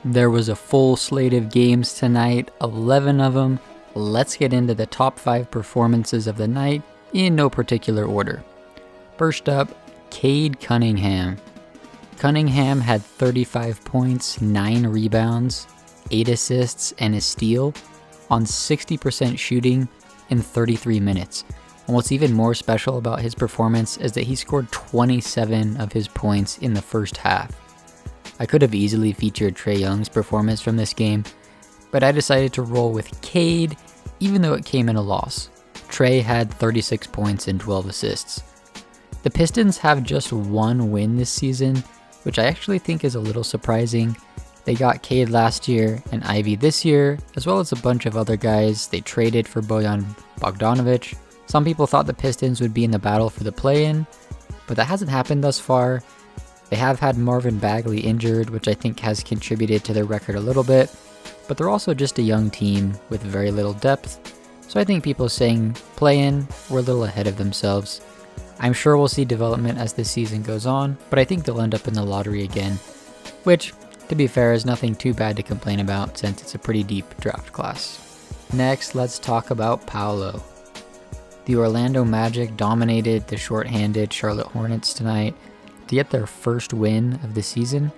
There was a full slate of games tonight, 11 of them. Let's get into the top 5 performances of the night in no particular order. First up, Cade Cunningham. Cunningham had 35 points, 9 rebounds, 8 assists, and a steal on 60% shooting in 33 minutes. And what's even more special about his performance is that he scored 27 of his points in the first half. I could have easily featured Trae Young's performance from this game, but I decided to roll with Cade, even though it came in a loss. Trae had 36 points and 12 assists. The Pistons have just one win this season, which I actually think is a little surprising. They got Cade last year and Ivy this year, as well as a bunch of other guys they traded for Bojan Bogdanovic. Some people thought the Pistons would be in the battle for the play-in, but that hasn't happened thus far. They have had Marvin Bagley injured, which I think has contributed to their record a little bit, but they're also just a young team with very little depth, so I think people saying play-in were a little ahead of themselves. I'm sure we'll see development as this season goes on, but I think they'll end up in the lottery again, which, to be fair, is nothing too bad to complain about since it's a pretty deep draft class. Next, let's talk about Paolo. The Orlando Magic dominated the shorthanded Charlotte Hornets tonight to get their first win of the season.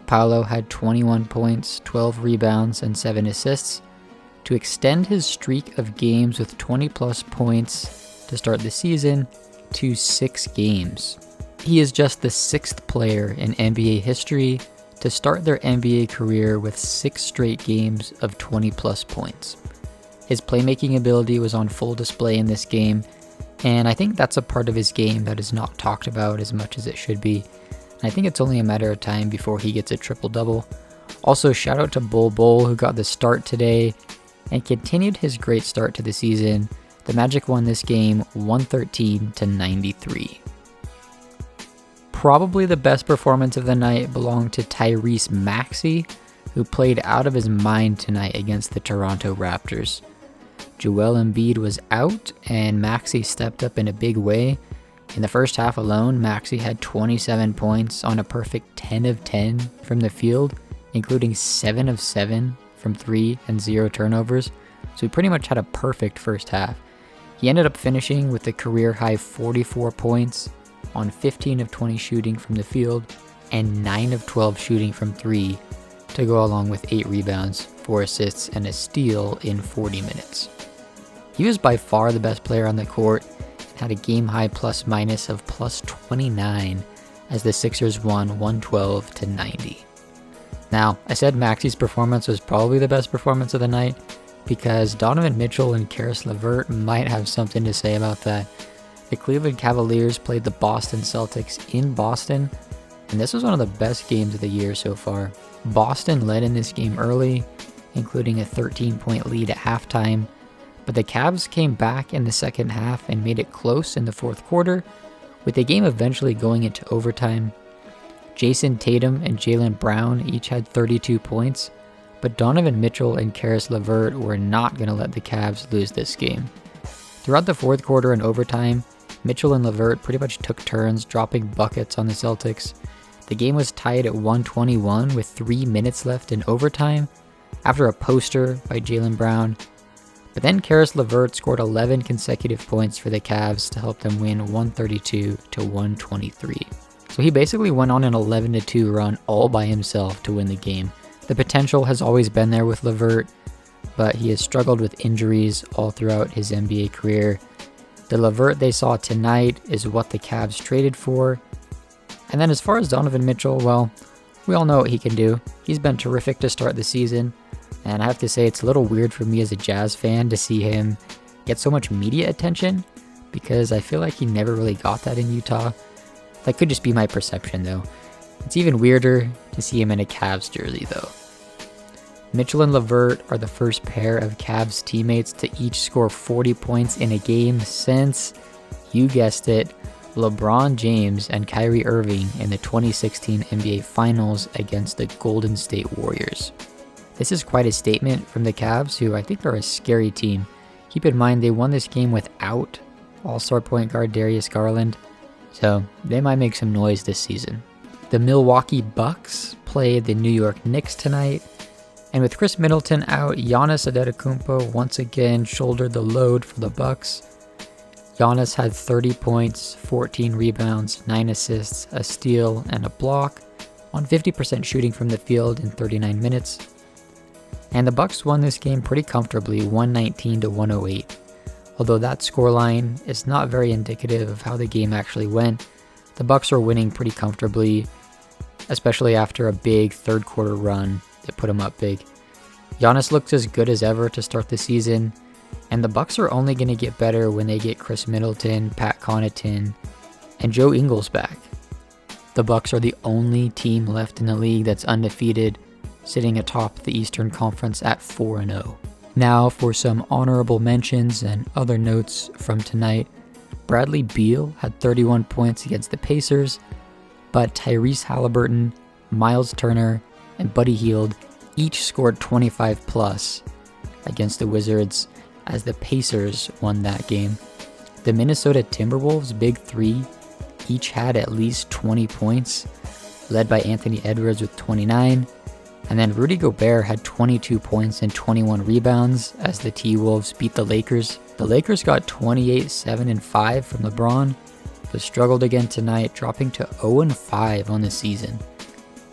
Paolo had 21 points, 12 rebounds, and 7 assists to extend his streak of games with 20-plus points to start the season to 6 games. He is just the 6th player in NBA history to start their NBA career with 6 straight games of 20-plus points. His playmaking ability was on full display in this game, and I think that's a part of his game that is not talked about as much as it should be. And I think it's only a matter of time before he gets a triple-double. Also, shout out to Bol who got the start today and continued his great start to the season. The Magic won this game 113-93. Probably the best performance of the night belonged to Tyrese Maxey, who played out of his mind tonight against the Toronto Raptors. Joel Embiid was out, and Maxey stepped up in a big way. In the first half alone, Maxey had 27 points on a perfect 10 of 10 from the field, including 7 of 7 from 3 and 0 turnovers, so he pretty much had a perfect first half. He ended up finishing with a career-high 44 points on 15 of 20 shooting from the field and 9 of 12 shooting from 3 to go along with 8 rebounds, 4 assists, and a steal in 40 minutes. He was by far the best player on the court and had a game-high plus-minus of plus 29 as the Sixers won 112-90. Now, I said Maxey's performance was probably the best performance of the night because Donovan Mitchell and Caris LeVert might have something to say about that. The Cleveland Cavaliers played the Boston Celtics in Boston, and this was one of the best games of the year so far. Boston led in this game early, including a 13-point lead at halftime, but the Cavs came back in the second half and made it close in the fourth quarter, with the game eventually going into overtime. Jason Tatum and Jaylen Brown each had 32 points, but Donovan Mitchell and Caris LeVert were not going to let the Cavs lose this game. Throughout the fourth quarter and overtime, Mitchell and LeVert pretty much took turns dropping buckets on the Celtics. The game was tied at 121 with 3 minutes left in overtime after a poster by Jaylen Brown. But then Caris LeVert scored 11 consecutive points for the Cavs to help them win 132-123. So he basically went on an 11-2 run all by himself to win the game. The potential has always been there with LeVert, but he has struggled with injuries all throughout his NBA career. The LeVert they saw tonight is what the Cavs traded for. And then as far as Donovan Mitchell, well, we all know what he can do. He's been terrific to start the season. And I have to say, it's a little weird for me as a Jazz fan to see him get so much media attention because I feel like he never really got that in Utah. That could just be my perception, though. It's even weirder to see him in a Cavs jersey, though. Mitchell and LeVert are the first pair of Cavs teammates to each score 40 points in a game since, you guessed it, LeBron James and Kyrie Irving in the 2016 NBA Finals against the Golden State Warriors. This is quite a statement from the Cavs, who I think are a scary team. Keep in mind they won this game without all-star point guard Darius Garland, so they might make some noise this season. The Milwaukee Bucks play the New York Knicks tonight. And with Chris Middleton out, Giannis Antetokounmpo once again shouldered the load for the Bucks. Giannis had 30 points, 14 rebounds, 9 assists, a steal, and a block on 50% shooting from the field in 39 minutes. And the Bucks won this game pretty comfortably, 119-108. Although that scoreline is not very indicative of how the game actually went, the Bucks are winning pretty comfortably, especially after a big third quarter run that put them up big. Giannis looks as good as ever to start the season, and the Bucks are only going to get better when they get Chris Middleton, Pat Connaughton, and Joe Ingles back. The Bucks are the only team left in the league that's undefeated, sitting atop the Eastern Conference at 4-0. Now for some honorable mentions and other notes from tonight. Bradley Beal had 31 points against the Pacers, but Tyrese Halliburton, Miles Turner, and Buddy Hield each scored 25 plus against the Wizards as the Pacers won that game. The Minnesota Timberwolves' big three each had at least 20 points, led by Anthony Edwards with 29, and then Rudy Gobert had 22 points and 21 rebounds as the T-Wolves beat the Lakers. The Lakers got 28, 7, and 5 from LeBron, but struggled again tonight, dropping to 0-5 on the season.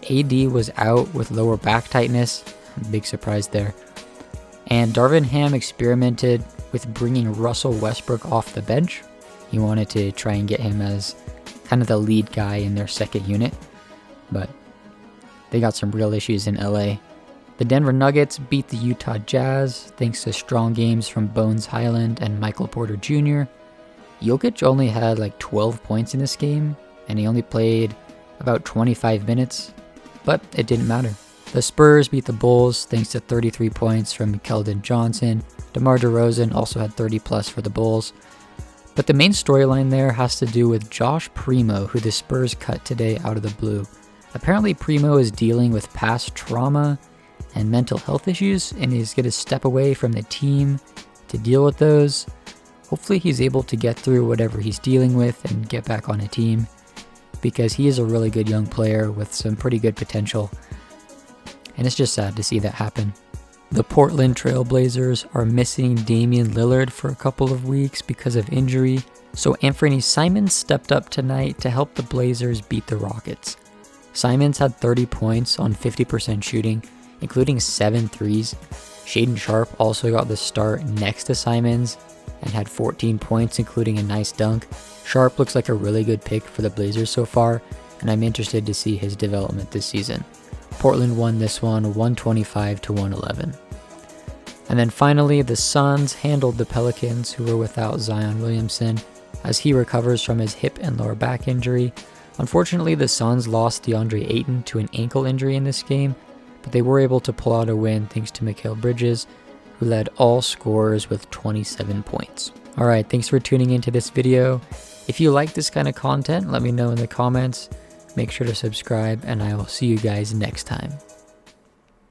AD was out with lower back tightness, big surprise there. And Darvin Ham experimented with bringing Russell Westbrook off the bench. He wanted to try and get him as kind of the lead guy in their second unit, but they got some real issues in LA. The Denver Nuggets beat the Utah Jazz thanks to strong games from Bones Highland and Michael Porter Jr. Jokic only had like 12 points in this game, and he only played about 25 minutes, but it didn't matter. The Spurs beat the Bulls thanks to 33 points from Keldon Johnson. DeMar DeRozan also had 30 plus for the Bulls. But the main storyline there has to do with Josh Primo, who the Spurs cut today out of the blue. Apparently Primo is dealing with past trauma and mental health issues, and he's going to step away from the team to deal with those. Hopefully he's able to get through whatever he's dealing with and get back on a team, because he is a really good young player with some pretty good potential. And it's just sad to see that happen. The Portland Trail Blazers are missing Damian Lillard for a couple of weeks because of injury, so Anthony Simons stepped up tonight to help the Blazers beat the Rockets. Simons had 30 points on 50% shooting, including 7 threes. Shaedon Sharpe also got the start next to Simons and had 14 points, including a nice dunk. Sharpe looks like a really good pick for the Blazers so far, and I'm interested to see his development this season. Portland won this one 125-111. And then finally, the Suns handled the Pelicans, who were without Zion Williamson, as he recovers from his hip and lower back injury. Unfortunately, the Suns lost DeAndre Ayton to an ankle injury in this game, but they were able to pull out a win thanks to Mikal Bridges, who led all scorers with 27 points. Alright, thanks for tuning into this video. If you like this kind of content, let me know in the comments. Make sure to subscribe, and I will see you guys next time.